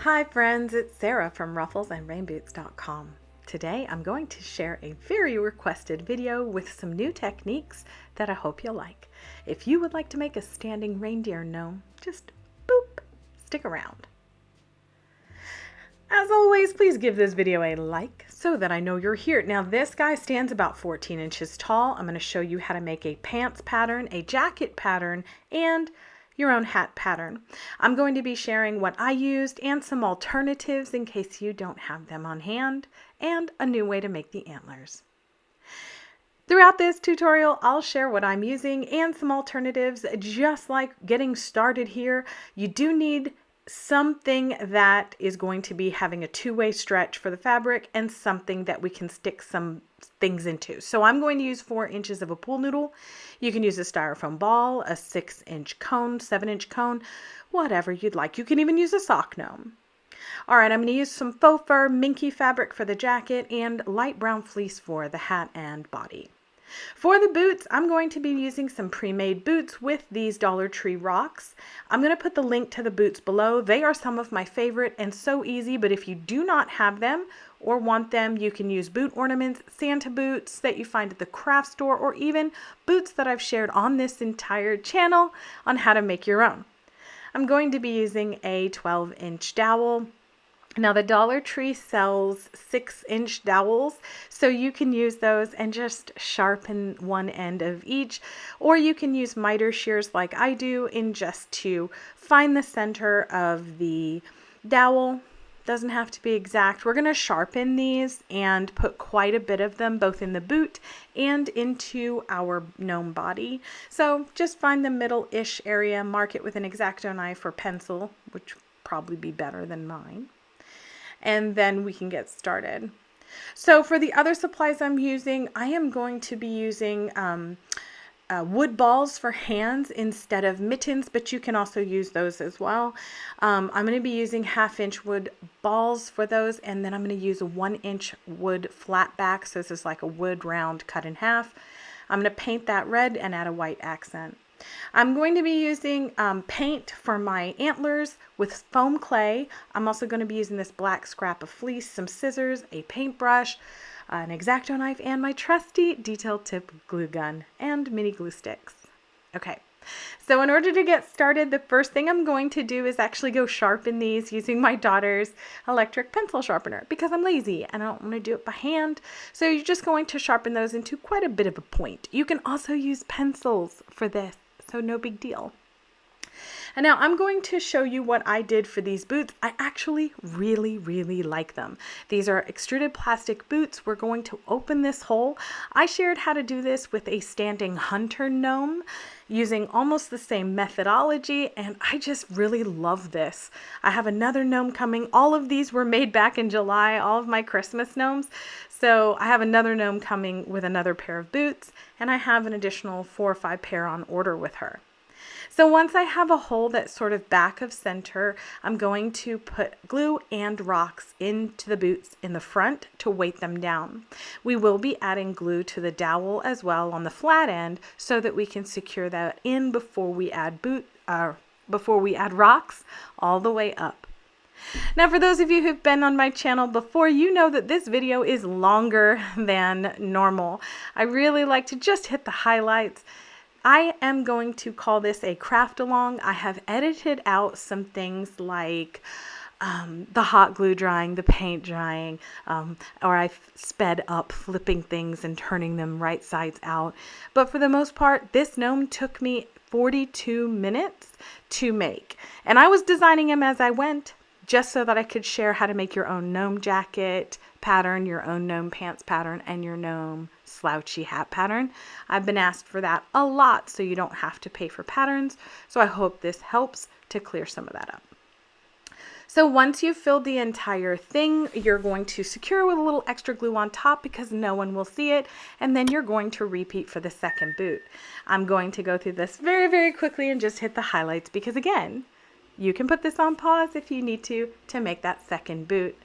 Hi friends, it's Sarah from Ruffles and Rainboots.com. Today I'm going to share a very requested video with some new techniques that I hope you'll like. If you would like to make a standing reindeer gnome, just boop, stick around. As always, please give this video a like so that I know you're here. Now this guy stands about 14 inches tall. I'm going to show you how to make a pants pattern, a jacket pattern, and your own hat pattern. I'm going to be sharing what I used and some alternatives in case you don't have them on hand, and a new way to make the antlers. Throughout this tutorial, I'll share what I'm using and some alternatives. Just like getting started here, you do need something that is going to be having a two-way stretch for the fabric and something that we can stick some things into. So I'm going to use 4 inches of a pool noodle. You can use a styrofoam ball, a 6-inch cone, 7-inch cone, whatever you'd like. You can even use a sock gnome. All right, I'm going to use some faux fur, minky fabric for the jacket, and light brown fleece for the hat and body. For the boots, I'm going to be using some pre-made boots with these Dollar Tree rocks. I'm going to put the link to the boots below. They are some of my favorite and so easy, but if you do not have them or want them, you can use boot ornaments, Santa boots that you find at the craft store, or even boots that I've shared on this entire channel on how to make your own. I'm going to be using a 12-inch dowel. Now the Dollar Tree sells 6-inch dowels, so you can use those and just sharpen one end of each, or you can use miter shears like I do in just to find the center of the dowel. Doesn't have to be exact. We're going to sharpen these and put quite a bit of them both in the boot and into our gnome body. So just find the middle-ish area, mark it with an X-Acto knife or pencil, which would probably be better than mine. And then we can get started. So for the other supplies I'm using, I am going to be using wood balls for hands instead of mittens, but you can also use those as well. I'm going to be using 1/2-inch wood balls for those, and then I'm going to use a 1-inch wood flat back. So this is like a wood round cut in half. I'm going to paint that red and add a white accent. I'm going to be using paint for my antlers with foam clay. I'm also going to be using this black scrap of fleece, some scissors, a paintbrush, an X-Acto knife, and my trusty detail tip glue gun and mini glue sticks. Okay, so in order to get started, the first thing I'm going to do is actually go sharpen these using my daughter's electric pencil sharpener because I'm lazy and I don't want to do it by hand. So you're just going to sharpen those into quite a bit of a point. You can also use pencils for this, so no big deal. And now I'm going to show you what I did for these boots. I actually really like them. These are extruded plastic boots. We're going to open this hole. I shared how to do this with a standing hunter gnome using almost the same methodology, and I just really love this. I have another gnome coming. All of these were made back in July, all of my Christmas gnomes. So I have another gnome coming with another pair of boots, and I have an additional 4 or 5 pair on order with her. So once I have a hole that's sort of back of center, I'm going to put glue and rocks into the boots in the front to weight them down. We will be adding glue to the dowel as well on the flat end so that we can secure that in before we add rocks all the way up. Now for those of you who've been on my channel before, you know that this video is longer than normal. I really like to just hit the highlights. I am going to call this a craft along. I have edited out some things like the hot glue drying, the paint drying, or I've sped up flipping things and turning them right sides out. But for the most part, this gnome took me 42 minutes to make. And I was designing him as I went, just so that I could share how to make your own gnome jacket pattern, your own gnome pants pattern, and your gnome slouchy hat pattern. I've been asked for that a lot, so you don't have to pay for patterns. So I hope this helps to clear some of that up. So once you've filled the entire thing, you're going to secure with a little extra glue on top because no one will see it, and then you're going to repeat for the second boot. I'm going to go through this very quickly and just hit the highlights because again, you can put this on pause if you need to make that second boot.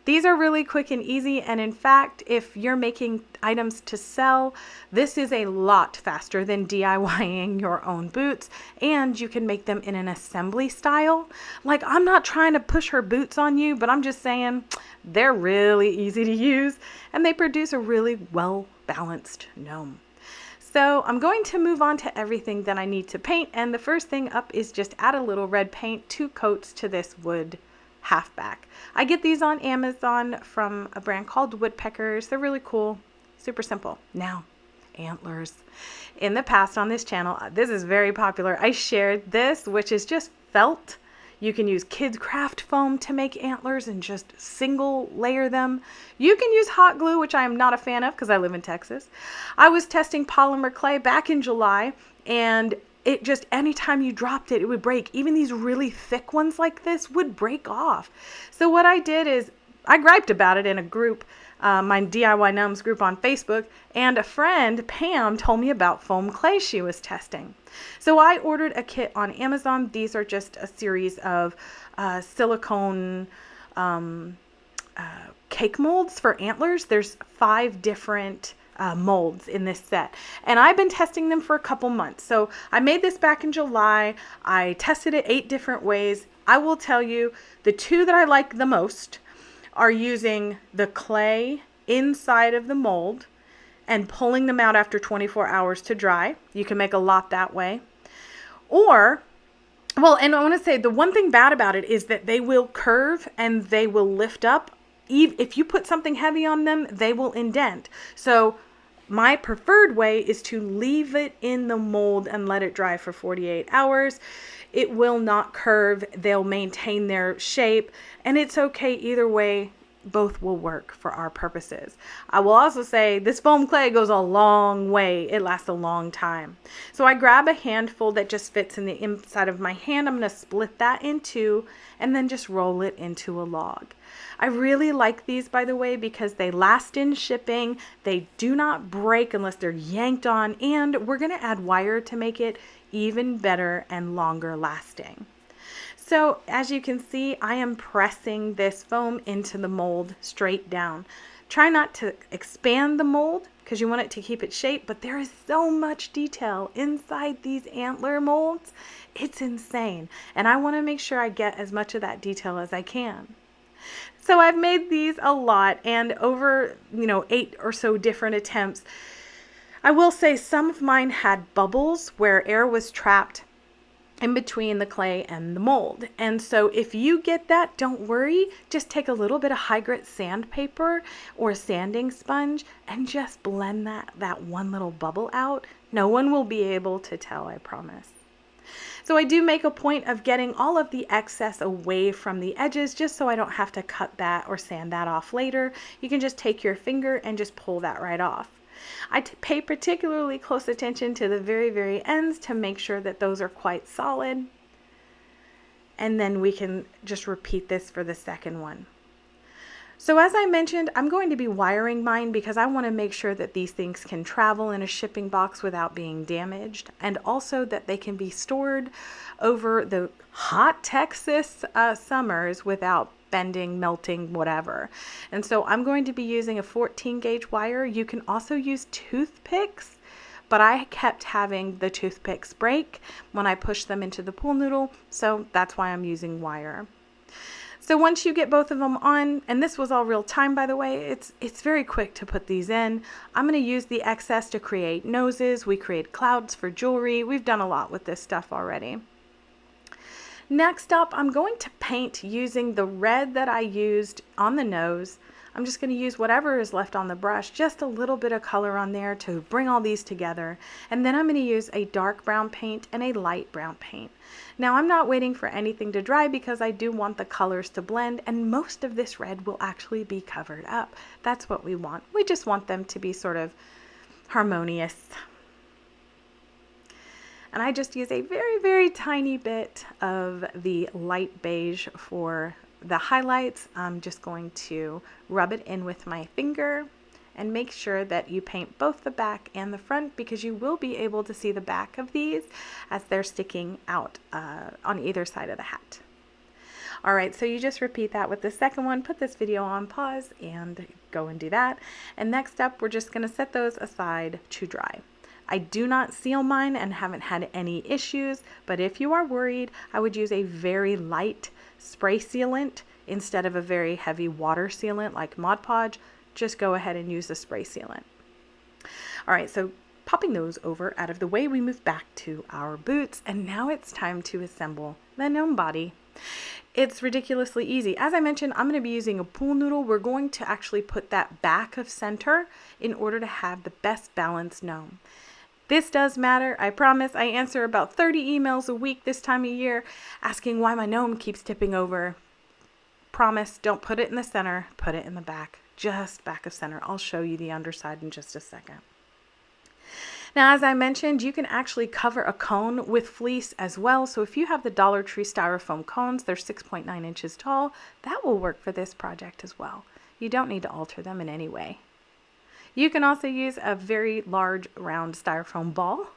These are really quick and easy, and in fact, if you're making items to sell, this is a lot faster than DIYing your own boots, and you can make them in an assembly style. Like, I'm not trying to push her boots on you, but I'm just saying they're really easy to use, and they produce a really well-balanced gnome. So I'm going to move on to everything that I need to paint, and the first thing up is just add a little red paint, 2 coats to this wood halfback. I get these on Amazon from a brand called Woodpeckers. They're really cool, super simple. Now, antlers. In the past on this channel, this is very popular. I shared this, which is just felt. You can use kids craft foam to make antlers and just single layer them. You can use hot glue, which I am not a fan of because I live in Texas. I was testing polymer clay back in July, and it just, anytime you dropped it, it would break. Even these really thick ones like this would break off. So what I did is I griped about it in a group, my DIY Gnomes group on Facebook, and a friend, Pam, told me about foam clay she was testing. So I ordered a kit on Amazon. These are just a series of silicone cake molds for antlers. There's 5 different molds in this set, and I've been testing them for a couple months. So I made this back in July. I tested it 8 different ways. I will tell you the 2 that I like the most are using the clay inside of the mold and pulling them out after 24 hours to dry. You can make a lot that way. Or, well, and I want to say the one thing bad about it is that they will curve and they will lift up. If you put something heavy on them, they will indent. So my preferred way is to leave it in the mold and let it dry for 48 hours. It will not curve. They'll maintain their shape, and it's okay either way. Both will work for our purposes. I will also say this foam clay goes a long way. It lasts a long time. So I grab a handful that just fits in the inside of my hand. I'm going to split that in 2 and then just roll it into a log. I really like these, by the way, because they last in shipping. They do not break unless they're yanked on, and we're going to add wire to make it even better and longer lasting. So as you can see, I am pressing this foam into the mold straight down. Try not to expand the mold because you want it to keep its shape, but there is so much detail inside these antler molds. It's insane, and I want to make sure I get as much of that detail as I can. So I've made these a lot, and over 8 or so different attempts. I will say some of mine had bubbles where air was trapped in between the clay and the mold. And so if you get that, don't worry. Just take a little bit of high grit sandpaper or a sanding sponge and just blend that one little bubble out. No one will be able to tell, I promise. So I do make a point of getting all of the excess away from the edges just so I don't have to cut that or sand that off later. You can just take your finger and just pull that right off. I pay particularly close attention to the very, very ends to make sure that those are quite solid. And then we can just repeat this for the second one. So as I mentioned, I'm going to be wiring mine because I want to make sure that these things can travel in a shipping box without being damaged, and also that they can be stored over the hot Texas summers without bending, melting, whatever. And so I'm going to be using a 14 gauge wire. You can also use toothpicks, but I kept having the toothpicks break when I pushed them into the pool noodle, so that's why I'm using wire. So once you get both of them on, and this was all real time, by the way, it's very quick to put these in. I'm going to use the excess to create noses. We create clouds for jewelry. We've done a lot with this stuff already. Next up, I'm going to paint using the red that I used on the nose. I'm just going to use whatever is left on the brush, just a little bit of color on there to bring all these together. And then I'm going to use a dark brown paint and a light brown paint. Now I'm not waiting for anything to dry because I do want the colors to blend, and most of this red will actually be covered up. That's what we want. We just want them to be sort of harmonious. And I just use a very, very tiny bit of the light beige for the highlights. I'm just going to rub it in with my finger and make sure that you paint both the back and the front, because you will be able to see the back of these as they're sticking out on either side of the hat. All right, so you just repeat that with the second one. Put this video on pause and go and do that. And next up, we're just going to set those aside to dry. I do not seal mine and haven't had any issues, but if you are worried, I would use a very light spray sealant instead of a very heavy water sealant like Mod Podge. Just go ahead and use the spray sealant. All right, so popping those over out of the way, we move back to our boots, and now it's time to assemble the gnome body. It's ridiculously easy. As I mentioned, I'm going to be using a pool noodle. We're going to actually put that back of center in order to have the best balanced gnome. This does matter. I promise. I answer about 30 emails a week this time of year asking why my gnome keeps tipping over. Promise, don't put it in the center, put it in the back, just back of center. I'll show you the underside in just a second. Now, as I mentioned, you can actually cover a cone with fleece as well. So if you have the Dollar Tree styrofoam cones, they're 6.9 inches tall. That will work for this project as well. You don't need to alter them in any way. You can also use a very large round styrofoam ball.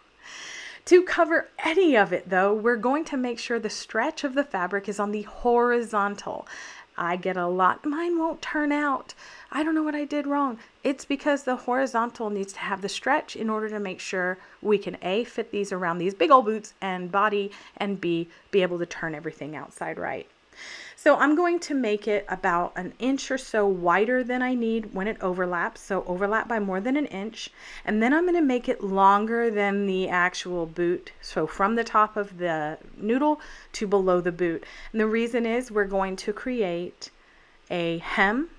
To cover any of it though, we're going to make sure the stretch of the fabric is on the horizontal. I get a lot, mine won't turn out. I don't know what I did wrong. It's because the horizontal needs to have the stretch in order to make sure we can A, fit these around these big old boots and body, and B, be able to turn everything outside right. So I'm going to make it about an inch or so wider than I need when it overlaps. So overlap by more than an inch. And then I'm going to make it longer than the actual boot. So from the top of the noodle to below the boot. And the reason is we're going to create a hem.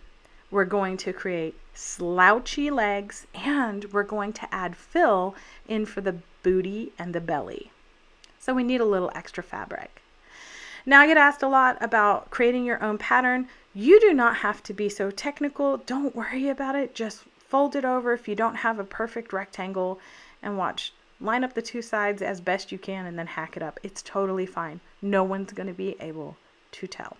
We're going to create slouchy legs, and we're going to add fill in for the booty and the belly. So we need a little extra fabric. Now I get asked a lot about creating your own pattern. You do not have to be so technical. Don't worry about it. Just fold it over if you don't have a perfect rectangle, and watch. Line up the two sides as best you can and then hack it up. It's totally fine. No one's going to be able to tell.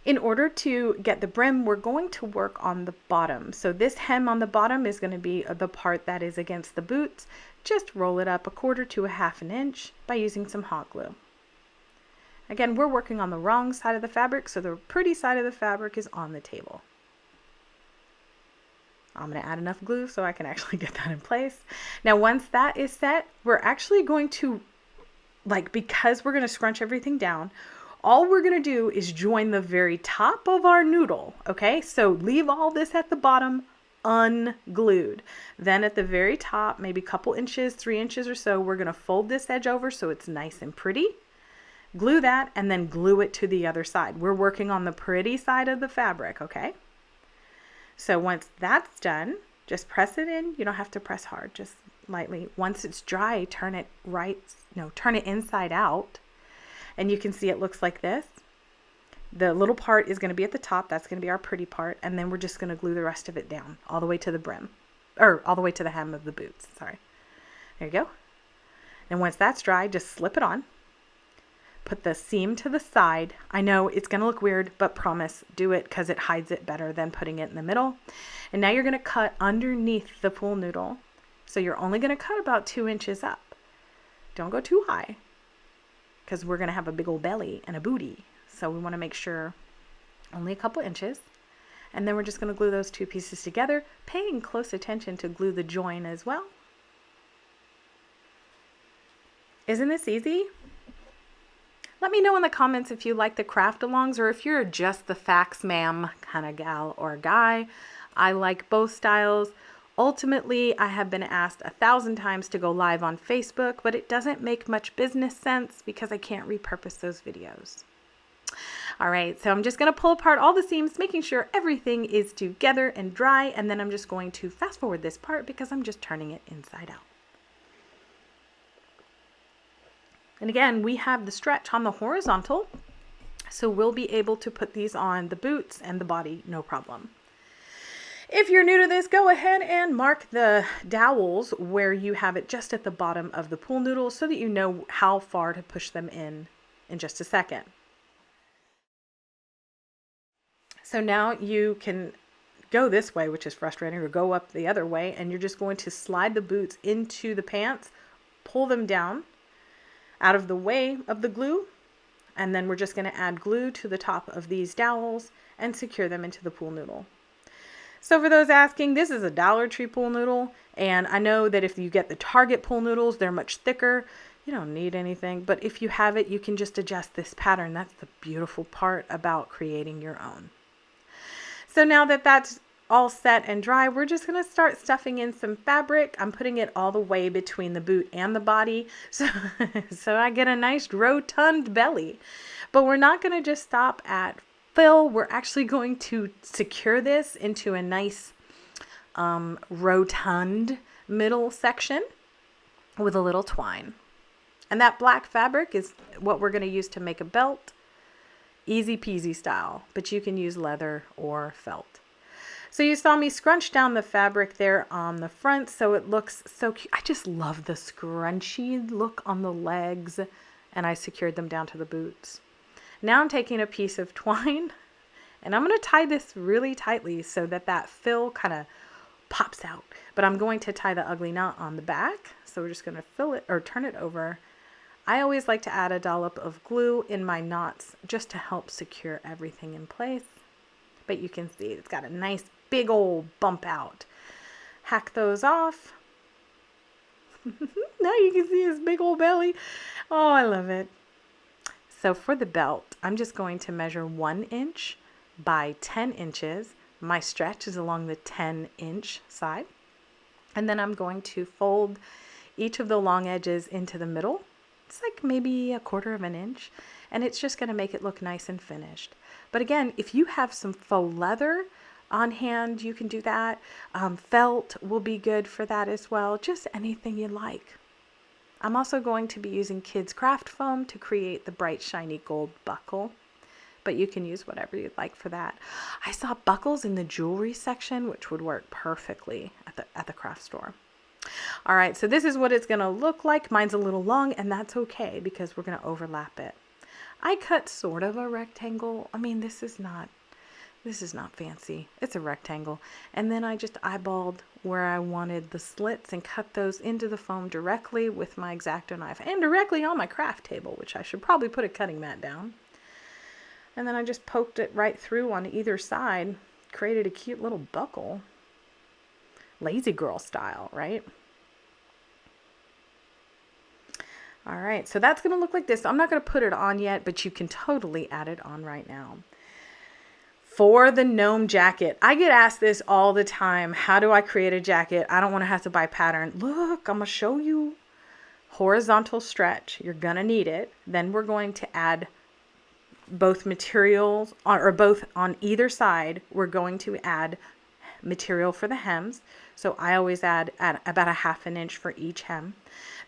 In order to get the brim, we're going to work on the bottom. So this hem on the bottom is going to be the part that is against the boots. Just roll it up 1/4 to 1/2 inch by using some hot glue. Again, we're working on the wrong side of the fabric, so the pretty side of the fabric is on the table. I'm going to add enough glue so I can actually get that in place. Now, once that is set, we're actually going to, because we're going to scrunch everything down, all we're going to do is join the very top of our noodle, okay? So leave all this at the bottom unglued. Then at the very top, maybe a couple inches, 3 inches or so, we're going to fold this edge over so it's nice and pretty. Glue that, and then glue it to the other side. We're working on the pretty side of the fabric, okay? So once that's done, just press it in. You don't have to press hard, just lightly. Once it's dry, turn it inside out. And you can see it looks like this. The little part is going to be at the top. That's going to be our pretty part. And then we're just going to glue the rest of it down all the way to the brim, or all the way to the hem of the boots. Sorry. There you go. And once that's dry, just slip it on. Put the seam to the side. I know it's going to look weird, but promise, do it because it hides it better than putting it in the middle. And now you're going to cut underneath the pool noodle. So you're only going to cut about 2 inches up. Don't go too high because we're going to have a big old belly and a booty. So we want to make sure only a couple inches. And then we're just going to glue those two pieces together, paying close attention to glue the join as well. Isn't this easy? Let me know in the comments if you like the craft alongs or if you're just the facts ma'am kind of gal or guy. I like both styles. Ultimately, I have been asked 1,000 times to go live on Facebook, but it doesn't make much business sense because I can't repurpose those videos. All right, so I'm just going to pull apart all the seams, making sure everything is together and dry, and then I'm just going to fast forward this part because I'm just turning it inside out. And again, we have the stretch on the horizontal, so we'll be able to put these on the boots and the body, no problem. If you're new to this, go ahead and mark the dowels where you have it just at the bottom of the pool noodle so that you know how far to push them in just a second. So now you can go this way, which is frustrating, or go up the other way, and you're just going to slide the boots into the pants, pull them down out of the way of the glue, And then we're just going to add glue to the top of these dowels and secure them into the pool noodle. So for those asking, this is a Dollar Tree pool noodle, and I know that if you get the Target pool noodles, they're much thicker. You don't need anything, but if you have it, you can just adjust this pattern. That's the beautiful part about creating your own. So now that that's all set and dry, we're just going to start stuffing in some fabric. I'm putting it all the way between the boot and the body, so I get a nice rotund belly. But we're not going to just stop at fill. We're actually going to secure this into a nice rotund middle section with a little twine. And that black fabric is what we're going to use to make a belt. Easy peasy style, but you can use leather or felt. So you saw me scrunch down the fabric there on the front so it looks so cute. I just love the scrunchy look on the legs, and I secured them down to the boots. Now I'm taking a piece of twine and I'm going to tie this really tightly so that that fill kind of pops out. But I'm going to tie the ugly knot on the back. So we're just going to fill it or turn it over. I always like to add a dollop of glue in my knots just to help secure everything in place. But you can see it's got a nice big old bump out. Hack those off. Now you can see his big old belly. Oh, I love it. So for the belt, I'm just going to measure 1 inch by 10 inches. My stretch is along the 10-inch side. And then I'm going to fold each of the long edges into the middle. It's like maybe 1/4 of an inch. And it's just going to make it look nice and finished. But again, if you have some faux leather on hand, you can do that. Felt will be good for that as well. Just anything you like. I'm also going to be using kids craft foam to create the bright shiny gold buckle, but you can use whatever you'd like for that. I saw buckles in the jewelry section, which would work perfectly at the craft store. All right, so this is what it's going to look like. Mine's a little long, and that's okay because we're going to overlap it. I cut sort of a rectangle. I mean, this is not fancy. It's a rectangle. And then I just eyeballed where I wanted the slits and cut those into the foam directly with my X-Acto knife and directly on my craft table, which I should probably put a cutting mat down. And then I just poked it right through on either side, created a cute little buckle. Lazy girl style, right? All right, so that's going to look like this. I'm not going to put it on yet, but you can totally add it on right now. For the gnome jacket, I get asked this all the time. How do I create a jacket? I don't want to have to buy pattern. Look, I'm going to show you. Horizontal stretch. You're going to need it. Then we're going to add both materials, or both on either side. We're going to add material for the hems. So I always add about 1/2 inch for each hem.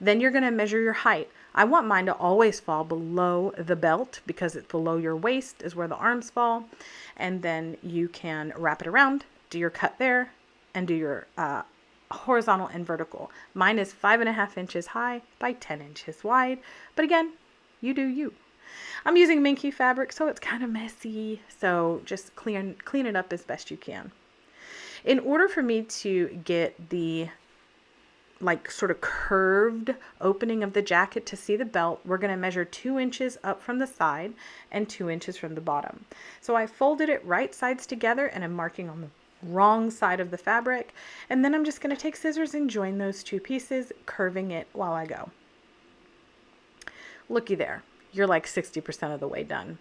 Then you're going to measure your height. I want mine to always fall below the belt because it's below your waist is where the arms fall. And then you can wrap it around, do your cut there, and do your horizontal and vertical. Mine is 5.5 inches high by 10 inches wide. But again, you do you. I'm using minky fabric, so it's kind of messy. So just clean it up as best you can. In order for me to get the sort of curved opening of the jacket to see the belt, we're going to measure 2 inches up from the side and 2 inches from the bottom. So I folded it right sides together and I'm marking on the wrong side of the fabric. And then I'm just going to take scissors and join those two pieces, curving it while I go. Looky there. You're like 60% of the way done.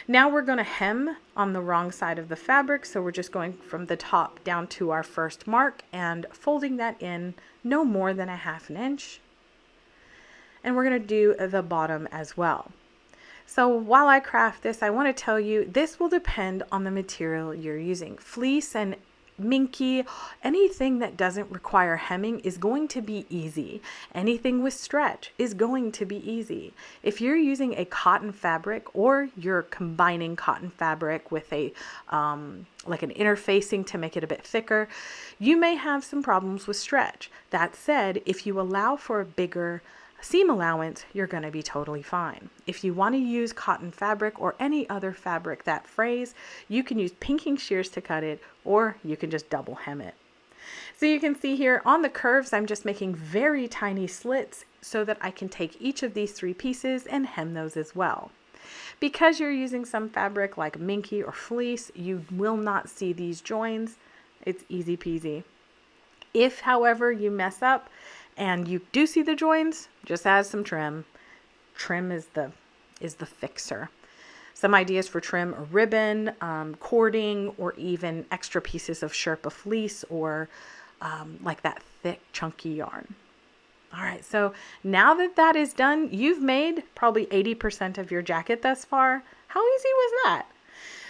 Now we're going to hem on the wrong side of the fabric. So we're just going from the top down to our first mark and folding that in no more than 1/2 inch. And we're going to do the bottom as well. So while I craft this, I want to tell you this will depend on the material you're using. Fleece and minky, anything that doesn't require hemming is going to be easy. Anything with stretch is going to be easy. If you're using a cotton fabric or you're combining cotton fabric with a like an interfacing to make it a bit thicker, you may have some problems with stretch. That said, if you allow for a bigger seam allowance, you're going to be totally fine. If you want to use cotton fabric or any other fabric that frays, you can use pinking shears to cut it, or you can just double hem it. So you can see here on the curves, I'm just making very tiny slits so that I can take each of these 3 pieces and hem those as well. Because you're using some fabric like minky or fleece, you will not see these joins. It's easy peasy. If, however, you mess up and you do see the joins, just add some trim. Trim is the fixer. Some ideas for trim are ribbon, cording, or even extra pieces of Sherpa fleece or like that thick, chunky yarn. All right, so now that that is done, you've made probably 80% of your jacket thus far. How easy was that?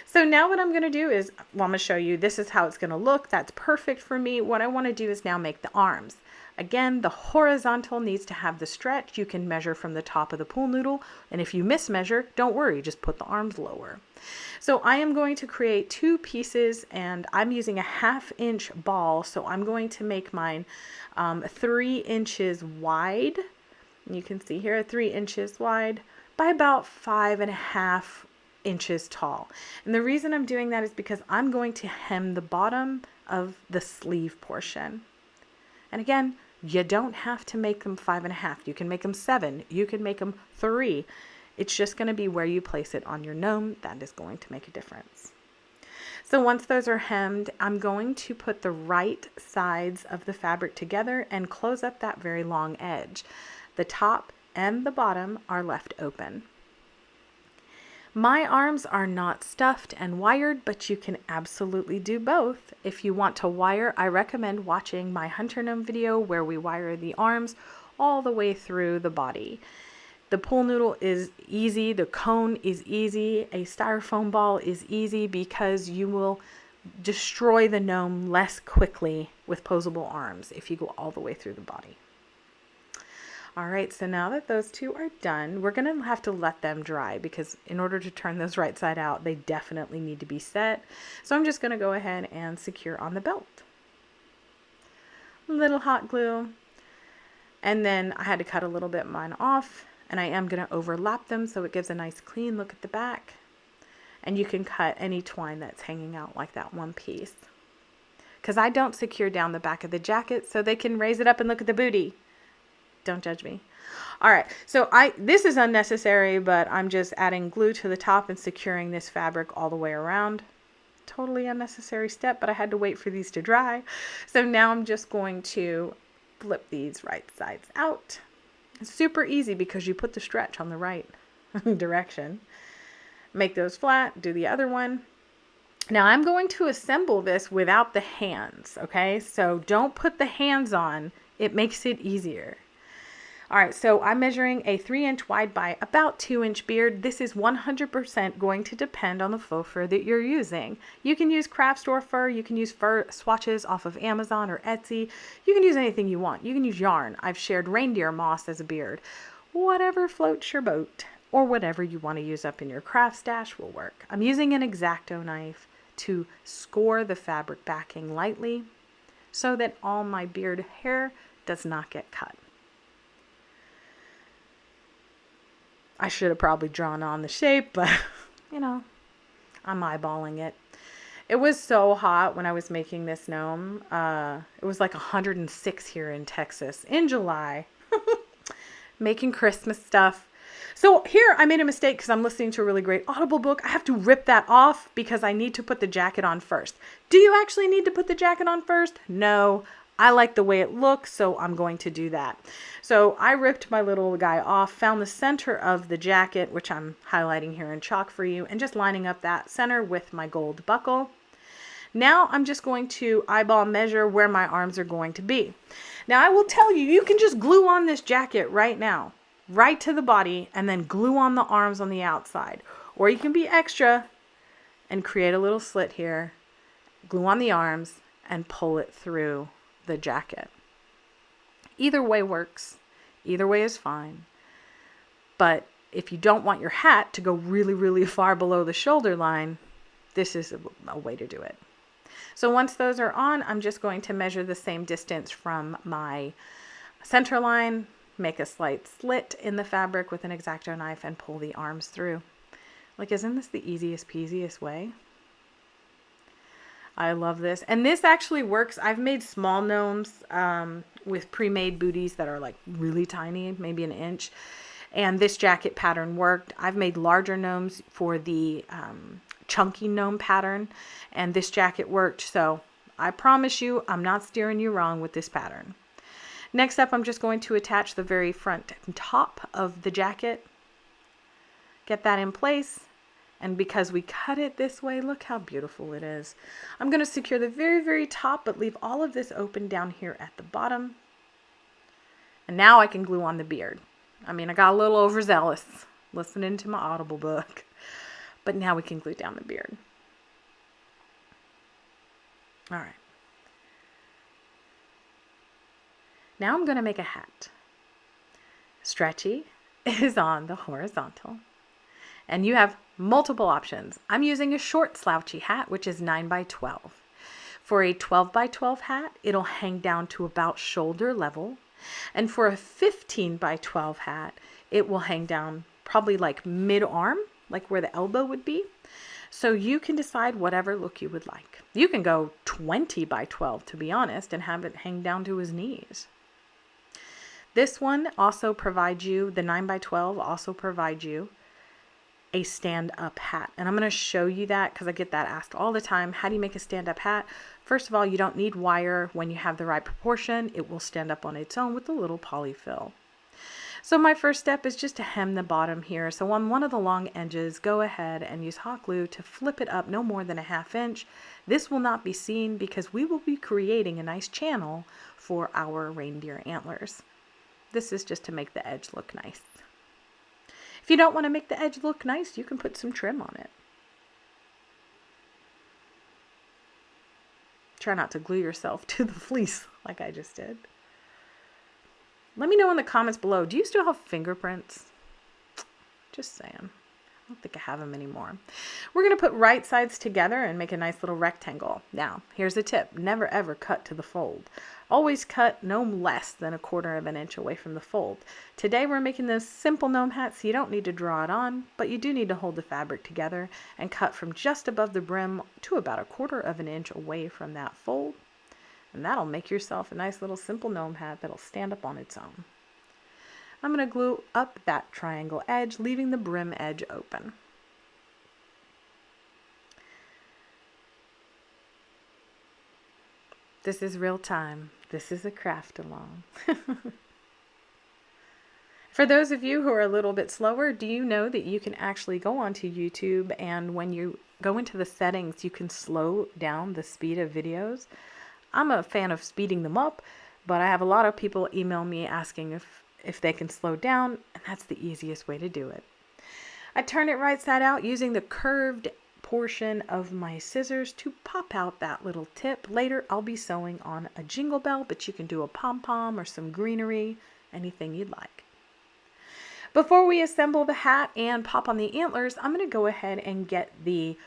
So now what I'm going to do is, well, I'm going to show you, this is how it's going to look. That's perfect for me. What I want to do is now make the arms. Again, the horizontal needs to have the stretch. You can measure from the top of the pool noodle. And if you mismeasure, don't worry, just put the arms lower. So I am going to create 2 pieces and I'm using a 1/2 inch ball. So I'm going to make mine 3 inches wide. You can see here 3 inches wide by about 5.5 inches tall. And the reason I'm doing that is because I'm going to hem the bottom of the sleeve portion. And again, you don't have to make them 5.5. You can make them 7. You can make them 3. It's just going to be where you place it on your gnome that is going to make a difference. So once those are hemmed, I'm going to put the right sides of the fabric together and close up that very long edge. The top and the bottom are left open. My arms are not stuffed and wired, but you can absolutely do both. If you want to wire, I recommend watching my Hunter Gnome video where we wire the arms all the way through the body. The pool noodle is easy, the cone is easy, a styrofoam ball is easy because you will destroy the gnome less quickly with posable arms if you go all the way through the body. All right, so now that those 2 are done, we're going to have to let them dry because in order to turn those right side out, they definitely need to be set. So I'm just going to go ahead and secure on the belt. A little hot glue. And then I had to cut a little bit of mine off, and I am going to overlap them so it gives a nice clean look at the back. And you can cut any twine that's hanging out like that one piece. Because I don't secure down the back of the jacket so they can raise it up and look at the booty. Don't judge me. All right, so this is unnecessary, but I'm just adding glue to the top and securing this fabric all the way around. Totally unnecessary step, but I had to wait for these to dry. So now I'm just going to flip these right sides out. It's super easy because you put the stretch on the right direction. Make those flat, do the other one. Now I'm going to assemble this without the hands, okay? So don't put the hands on. It makes it easier. All right, so I'm measuring a 3-inch wide by about 2-inch beard. This is 100% going to depend on the faux fur that you're using. You can use craft store fur, you can use fur swatches off of Amazon or Etsy. You can use anything you want. You can use yarn. I've shared reindeer moss as a beard. Whatever floats your boat or whatever you want to use up in your craft stash will work. I'm using an X-Acto knife to score the fabric backing lightly so that all my beard hair does not get cut. I should have probably drawn on the shape, but you know, I'm eyeballing it. It was so hot when I was making this gnome. It was like 106 here in Texas in July. Making Christmas stuff. So here I made a mistake because I'm listening to a really great Audible book. I have to rip that off because I need to put the jacket on first. Do you actually need to put the jacket on first? No. I like the way it looks, so I'm going to do that. So I ripped my little guy off, found the center of the jacket, which I'm highlighting here in chalk for you, and just lining up that center with my gold buckle. Now I'm just going to eyeball measure where my arms are going to be. Now I will tell you, you can just glue on this jacket right now, right to the body, and then glue on the arms on the outside. Or you can be extra and create a little slit here, glue on the arms, and pull it through the jacket. Either way works. Either way is fine. But if you don't want your hat to go really, really far below the shoulder line, this is a way to do it. So once those are on, I'm just going to measure the same distance from my center line, make a slight slit in the fabric with an X-Acto knife, and pull the arms through. Like, isn't this the easiest peasiest way? I love this. And this actually works. I've made small gnomes with pre-made booties that are like really tiny, maybe an inch. and this jacket pattern worked. I've made larger gnomes for the chunky gnome pattern, and this jacket worked, so I promise you I'm not steering you wrong with this pattern. Next up, I'm just going to attach the very front and top of the jacket. Get that in place. And because we cut it this way, look how beautiful it is. I'm going to secure the very, very top, but leave all of this open down here at the bottom. And now I can glue on the beard. I mean, I got a little overzealous listening to my Audible book. But now we can glue down the beard. All right. Now I'm going to make a hat. Stretchy is on the horizontal. And you have multiple options. I'm using a short slouchy hat, which is 9 by 12. For a 12 by 12 hat, it'll hang down to about shoulder level. And for a 15 by 12 hat, it will hang down probably like mid-arm, like where the elbow would be. So you can decide whatever look you would like. You can go 20 by 12, to be honest, and have it hang down to his knees. This one also provides you, the 9 by 12 also provides you a stand-up hat. And I'm going to show you that because I get that asked all the time. How do you make a stand-up hat? First of all, you don't need wire. When you have the right proportion, it will stand up on its own with a little polyfill. So my first step is just to hem the bottom here. So on one of the long edges, go ahead and use hot glue to flip it up no more than a 1/2 inch. This will not be seen because we will be creating a nice channel for our reindeer antlers. This is just to make the edge look nice. If you don't want to make the edge look nice, you can put some trim on it. Try not to glue yourself to the fleece like I just did. Let me know in the comments below, do you still have fingerprints? Just saying. I don't think I have them anymore. We're going to put right sides together and make a nice little rectangle. Now, here's a tip. Never ever cut to the fold. Always cut no less than a 1/4 inch away from the fold. Today we're making this simple gnome hat, so you don't need to draw it on, but you do need to hold the fabric together and cut from just above the brim to about a 1/4 inch away from that fold. And that'll make yourself a nice little simple gnome hat that'll stand up on its own. I'm going to glue up that triangle edge, leaving the brim edge open. This is real time. This is a craft along. For those of you who are a little bit slower, do you know that you can actually go onto YouTube, and when you go into the settings, you can slow down the speed of videos? I'm a fan of speeding them up, but I have a lot of people email me asking if they can slow down, and that's the easiest way to do it. I turn it right side out using the curved portion of my scissors to pop out that little tip. Later I'll be sewing on a jingle bell, but you can do a pom-pom or some greenery, anything you'd like. Before we assemble the hat and pop on the antlers, I'm going to go ahead and get the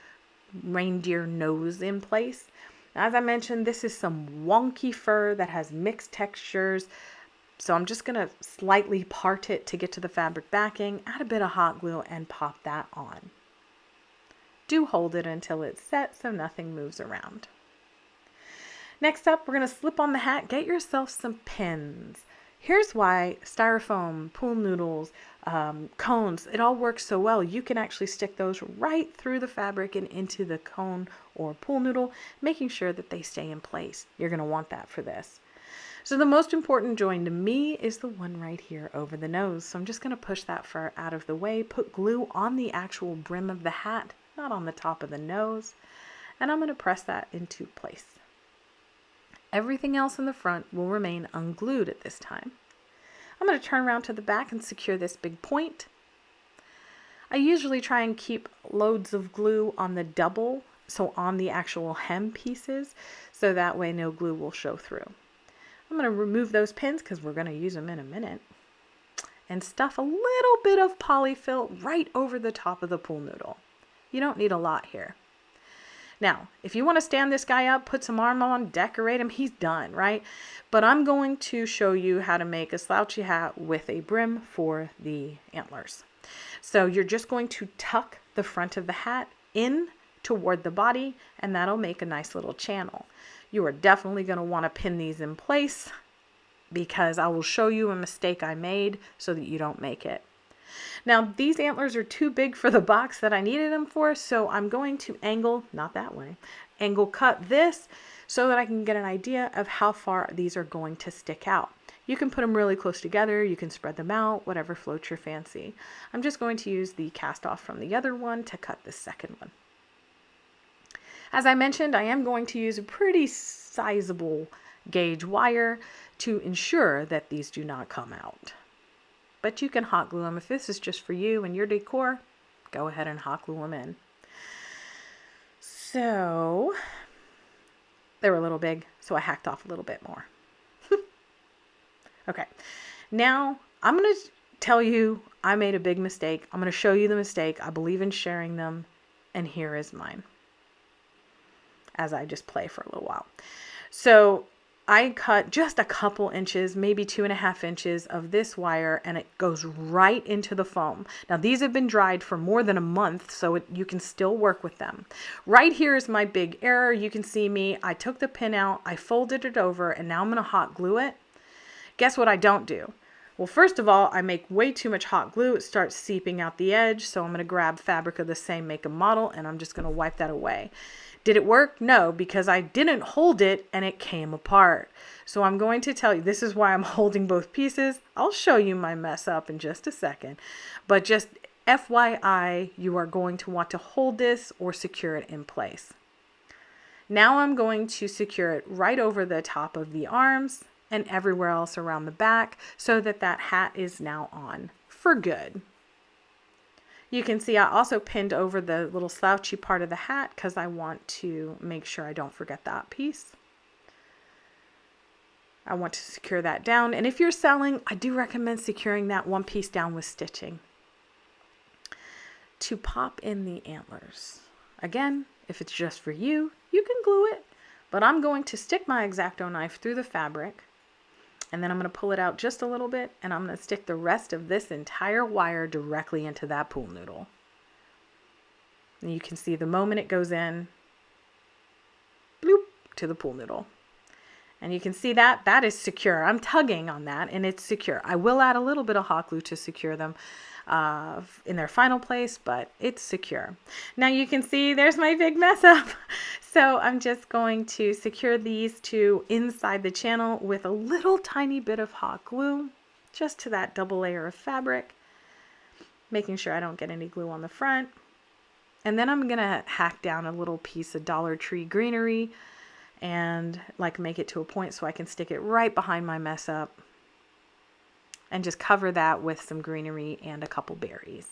reindeer nose in place. As I mentioned, this is some wonky fur that has mixed textures. So I'm just going to slightly part it to get to the fabric backing, add a bit of hot glue, and pop that on. Do hold it until it's set so nothing moves around. Next up, we're going to slip on the hat. Get yourself some pins. Here's why styrofoam, pool noodles, cones, it all works so well. You can actually stick those right through the fabric and into the cone or pool noodle, making sure that they stay in place. You're going to want that for this. So the most important join to me is the one right here over the nose. So I'm just going to push that fur out of the way, put glue on the actual brim of the hat, not on the top of the nose, and I'm going to press that into place. Everything else in the front will remain unglued at this time. I'm going to turn around to the back and secure this big point. I usually try and keep loads of glue on the double, so on the actual hem pieces, so that way no glue will show through. I'm going to remove those pins because we're going to use them in a minute, and stuff a little bit of polyfill right over the top of the pool noodle. You don't need a lot here. Now, if you want to stand this guy up, put some armor on, decorate him, he's done, right? But I'm going to show you how to make a slouchy hat with a brim for the antlers. So you're just going to tuck the front of the hat in toward the body, and that'll make a nice little channel. You are definitely going to want to pin these in place because I will show you a mistake I made so that you don't make it. Now these antlers are too big for the box that I needed them for, so I'm going to angle, not that way, angle cut this so that I can get an idea of how far these are going to stick out. You can put them really close together, you can spread them out, whatever floats your fancy. I'm just going to use the cast off from the other one to cut the second one. As I mentioned, I am going to use a pretty sizable gauge wire to ensure that these do not come out. But you can hot glue them. If this is just for you and your decor, go ahead and hot glue them in. So they were a little big, so I hacked off a little bit more. Okay, now I'm going to tell you I made a big mistake. I'm going to show you the mistake. I believe in sharing them, and here is mine as I just play for a little while. So I cut just a couple inches, maybe 2.5 inches of this wire, and it goes right into the foam. Now these have been dried for more than a month, so you can still work with them. Right here is my big error. You can see me. I took the pin out, I folded it over, and now I'm going to hot glue it. Guess what I don't do? Well, first of all, I make way too much hot glue. It starts seeping out the edge, so I'm going to grab fabric of the same make and model, and I'm just going to wipe that away. Did it work? No, because I didn't hold it and it came apart. So I'm going to tell you, this is why I'm holding both pieces. I'll show you my mess up in just a second. But just FYI, you are going to want to hold this or secure it in place. Now I'm going to secure it right over the top of the arms and everywhere else around the back so that that hat is now on for good. You can see I also pinned over the little slouchy part of the hat because I want to make sure I don't forget that piece. I want to secure that down, and if you're selling, I do recommend securing that one piece down with stitching. To pop in the antlers. Again, if it's just for you, you can glue it, but I'm going to stick my X-Acto knife through the fabric, and then I'm going to pull it out just a little bit, and I'm going to stick the rest of this entire wire directly into that pool noodle. And you can see the moment it goes in, bloop, to the pool noodle. And you can see that that is secure. I'm tugging on that and it's secure. I will add a little bit of hot glue to secure them in their final place, but it's secure. Now you can see there's my big mess up. So I'm just going to secure these two inside the channel with a little tiny bit of hot glue, just to that double layer of fabric, making sure I don't get any glue on the front. And then I'm gonna hack down a little piece of Dollar Tree greenery and like make it to a point so I can stick it right behind my mess up and just cover that with some greenery and a couple berries.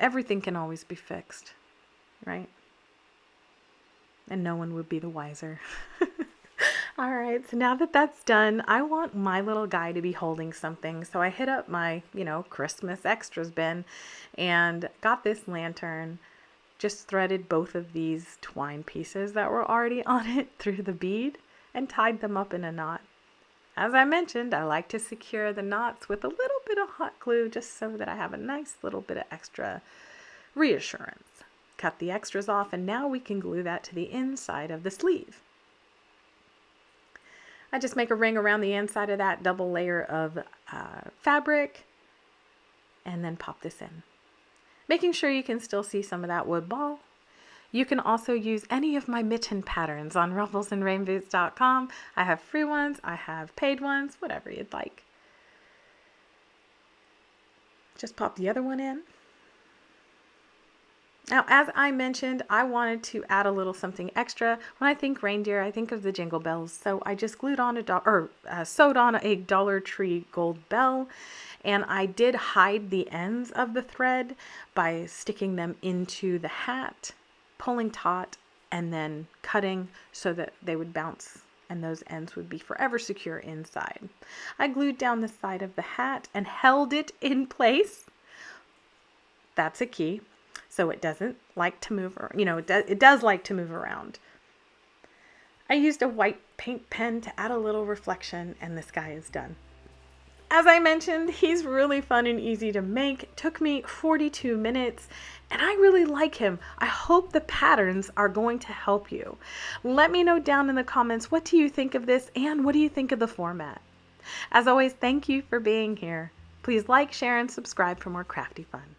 Everything can always be fixed, right? And no one would be the wiser. All right, so now that that's done, I want my little guy to be holding something. So I hit up my, Christmas extras bin and got this lantern. Just threaded both of these twine pieces that were already on it through the bead and tied them up in a knot. As I mentioned, I like to secure the knots with a little bit of hot glue just so that I have a nice little bit of extra reassurance. Cut the extras off, and now we can glue that to the inside of the sleeve. I just make a ring around the inside of that double layer of fabric and then pop this in. Making sure you can still see some of that wood ball. You can also use any of my mitten patterns on rufflesandrainboots.com. I have free ones, I have paid ones, whatever you'd like. Just pop the other one in. Now, as I mentioned, I wanted to add a little something extra. When I think reindeer, I think of the jingle bells. So I just sewed on a Dollar Tree gold bell. And I did hide the ends of the thread by sticking them into the hat, pulling taut, and then cutting so that they would bounce and those ends would be forever secure inside. I glued down the side of the hat and held it in place. That's a key. So it doesn't like to move, it does like to move around. I used a white paint pen to add a little reflection, and this guy is done. As I mentioned, he's really fun and easy to make. It took me 42 minutes, and I really like him. I hope the patterns are going to help you. Let me know down in the comments, what do you think of this, and what do you think of the format? As always, thank you for being here. Please like, share, and subscribe for more crafty fun.